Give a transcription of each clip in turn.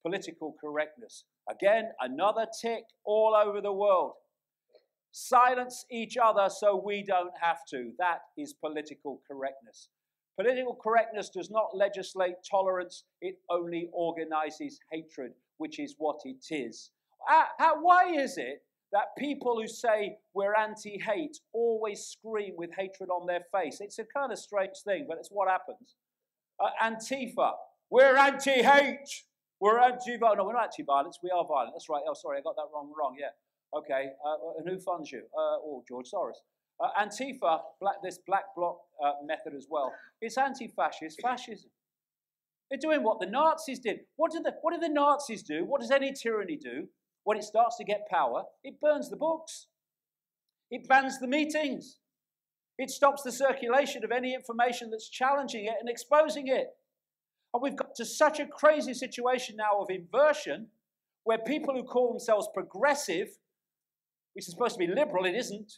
Political correctness. Again, another tick all over the world. Silence each other so we don't have to. That is political correctness. Political correctness does not legislate tolerance. It only organizes hatred, which is what it is. Why is it that people who say we're anti-hate always scream with hatred on their face? It's a kind of strange thing, but it's what happens. Antifa, we're anti-hate. We're anti-violence. No, we're not anti-violence. We are violent. That's right. Oh, sorry, I got that wrong. Yeah. Okay. And who funds you? George Soros. Antifa, this black bloc method as well. It's anti-fascist fascism. They're doing what the Nazis did. What did the Nazis do? What does any tyranny do? When it starts to get power, it burns the books. It bans the meetings. It stops the circulation of any information that's challenging it and exposing it. And we've got to such a crazy situation now of inversion, where people who call themselves progressive, which is supposed to be liberal, it isn't,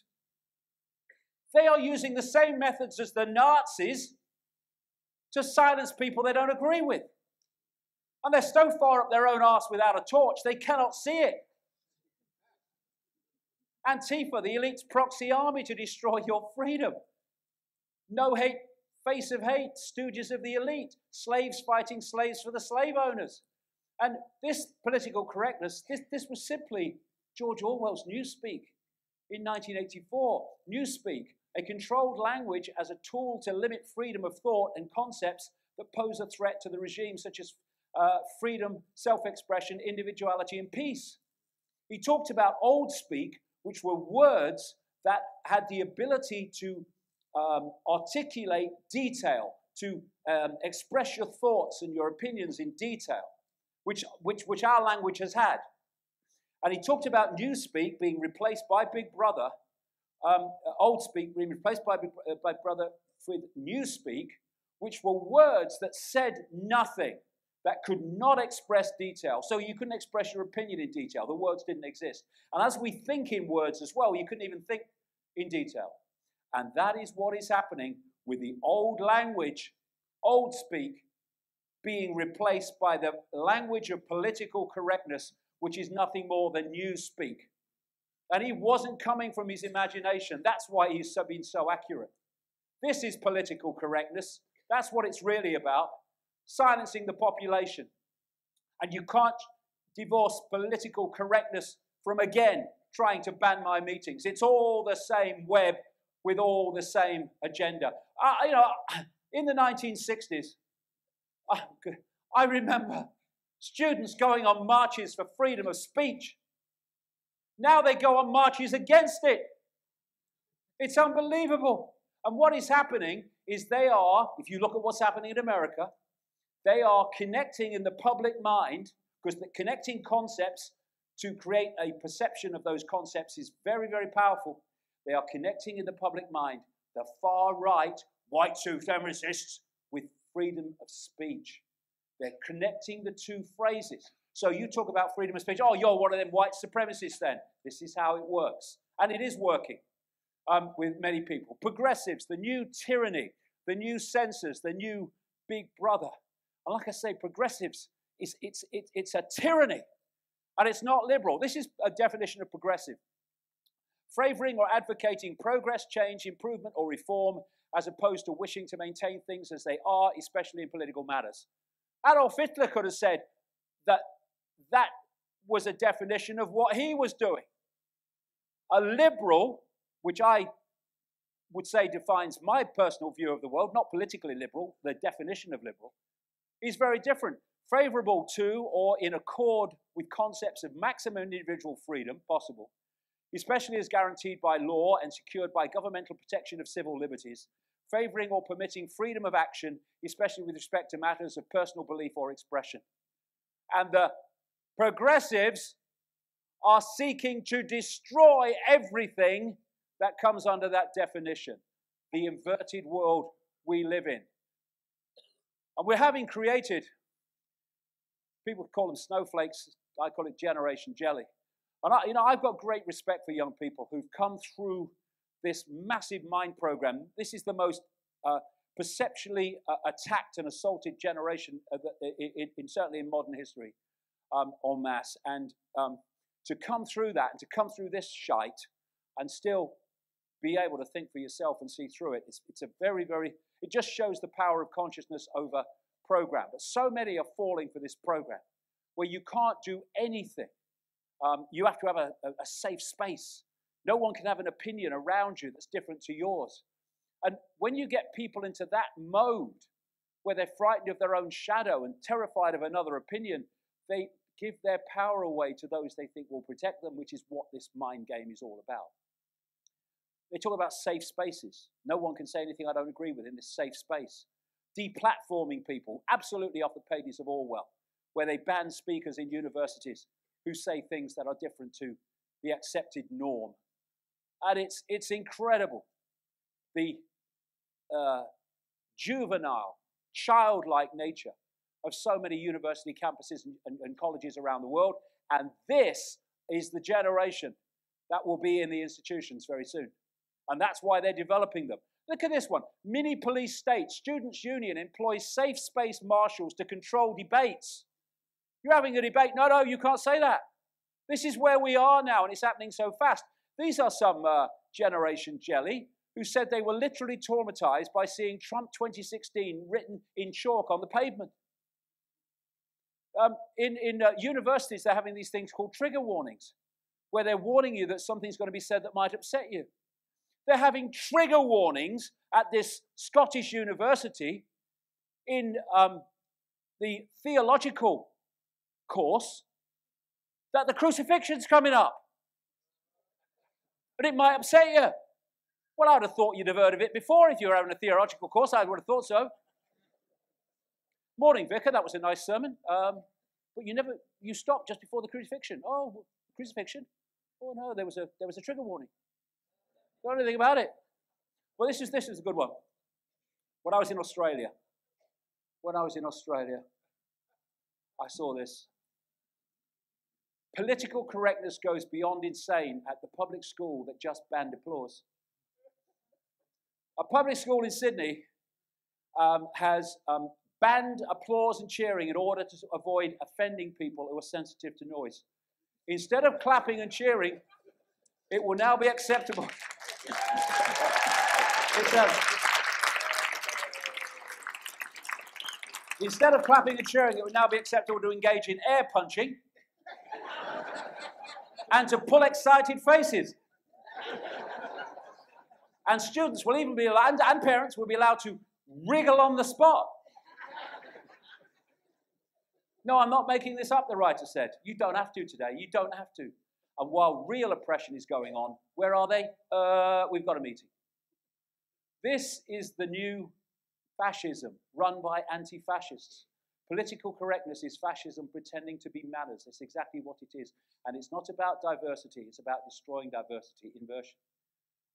they are using the same methods as the Nazis to silence people they don't agree with. And they're so far up their own arse without a torch, they cannot see it. Antifa, the elite's proxy army to destroy your freedom. No hate, face of hate, stooges of the elite, slaves fighting slaves for the slave owners. And this political correctness, this was simply George Orwell's Newspeak in 1984. Newspeak, a controlled language as a tool to limit freedom of thought and concepts that pose a threat to the regime, such as freedom, self-expression, individuality, and peace. He talked about old speak, which were words that had the ability to articulate detail, to express your thoughts and your opinions in detail, which our language has had. And he talked about Newspeak being replaced by Big Brother, Old Speak being replaced by Brother with Newspeak, which were words that said nothing, that could not express detail. So you couldn't express your opinion in detail. The words didn't exist. And as we think in words as well, you couldn't even think in detail. And that is what is happening with the old language, Old Speak, being replaced by the language of political correctness, which is nothing more than Newspeak. And he wasn't coming from his imagination. That's why he's been so accurate. This is political correctness. That's what it's really about. Silencing the population. And you can't divorce political correctness from, again, trying to ban my meetings. It's all the same web with all the same agenda. In the 1960s, I remember students going on marches for freedom of speech. Now they go on marches against it. It's unbelievable. And what is happening is they are, if you look at what's happening in America, they are connecting in the public mind, because connecting concepts to create a perception of those concepts is very, very powerful. They are connecting in the public mind the far right, white supremacists with freedom of speech. They're connecting the two phrases. So you talk about freedom of speech. Oh, you're one of them white supremacists then. This is how it works. And it is working with many people. Progressives, the new tyranny, the new censors, the new Big Brother. And like I say, progressives, it's a tyranny. And it's not liberal. This is a definition of progressive. Favoring or advocating progress, change, improvement, or reform, as opposed to wishing to maintain things as they are, especially in political matters. Adolf Hitler could have said that that was a definition of what he was doing. A liberal, which I would say defines my personal view of the world, not politically liberal, the definition of liberal, is very different. Favorable to or in accord with concepts of maximum individual freedom possible, especially as guaranteed by law and secured by governmental protection of civil liberties, favoring or permitting freedom of action, especially with respect to matters of personal belief or expression. And the progressives are seeking to destroy everything that comes under that definition, the inverted world we live in. And we're having created, people call them snowflakes, I call it Generation Jelly. And I've got great respect for young people who've come through this massive mind program. This is the most perceptually attacked and assaulted generation, certainly in modern history, en masse. And to come through that, and to come through this shite, and still be able to think for yourself and see through it, it's a very, very, it just shows the power of consciousness over program. But so many are falling for this program, where you can't do anything. You have to have a safe space. No one can have an opinion around you that's different to yours. And when you get people into that mode, where they're frightened of their own shadow and terrified of another opinion, they give their power away to those they think will protect them, which is what this mind game is all about. They talk about safe spaces. No one can say anything I don't agree with in this safe space. Deplatforming people, absolutely off the pages of Orwell, where they ban speakers in universities who say things that are different to the accepted norm. And it's incredible. The juvenile, childlike nature of so many university campuses and colleges around the world. And this is the generation that will be in the institutions very soon. And that's why they're developing them. Look at this one. Mini police state. Students' union employs safe space marshals to control debates. You're having a debate. No, you can't say that. This is where we are now, and it's happening so fast. These are some Generation Jelly who said they were literally traumatized by seeing Trump 2016 written in chalk on the pavement. In universities, they're having these things called trigger warnings, where they're warning you that something's going to be said that might upset you. They're having trigger warnings at this Scottish university in the theological course that the crucifixion's coming up. But it might upset you. Well, I would have thought you'd have heard of it before if you were having a theological course. I would have thought so. Morning, Vicar. That was a nice sermon. But you stopped just before the crucifixion. Oh, crucifixion? Oh no, there was a trigger warning. Don't know anything about it. Well, this is a good one. When I was in Australia, I saw this. Political correctness goes beyond insane at the public school that just banned applause. A public school in Sydney has banned applause and cheering in order to avoid offending people who are sensitive to noise. Instead of clapping and cheering, it will now be acceptable. Instead of clapping and cheering, it would now be acceptable to engage in air punching and to pull excited faces. And students will even be allowed, and parents will be allowed to wriggle on the spot. No, I'm not making this up, the writer said. You don't have to today. You don't have to. And while real oppression is going on, where are they? We've got a meeting. This is the new fascism run by anti-fascists. Political correctness is fascism pretending to be manners. That's exactly what it is. And it's not about diversity. It's about destroying diversity, inversion.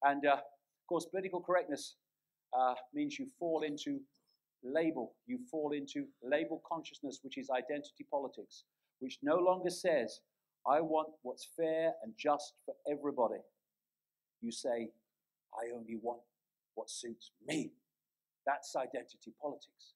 And of course, political correctness means you fall into label. You fall into label consciousness, which is identity politics, which no longer says, I want what's fair and just for everybody. You say, I only want what suits me. That's identity politics.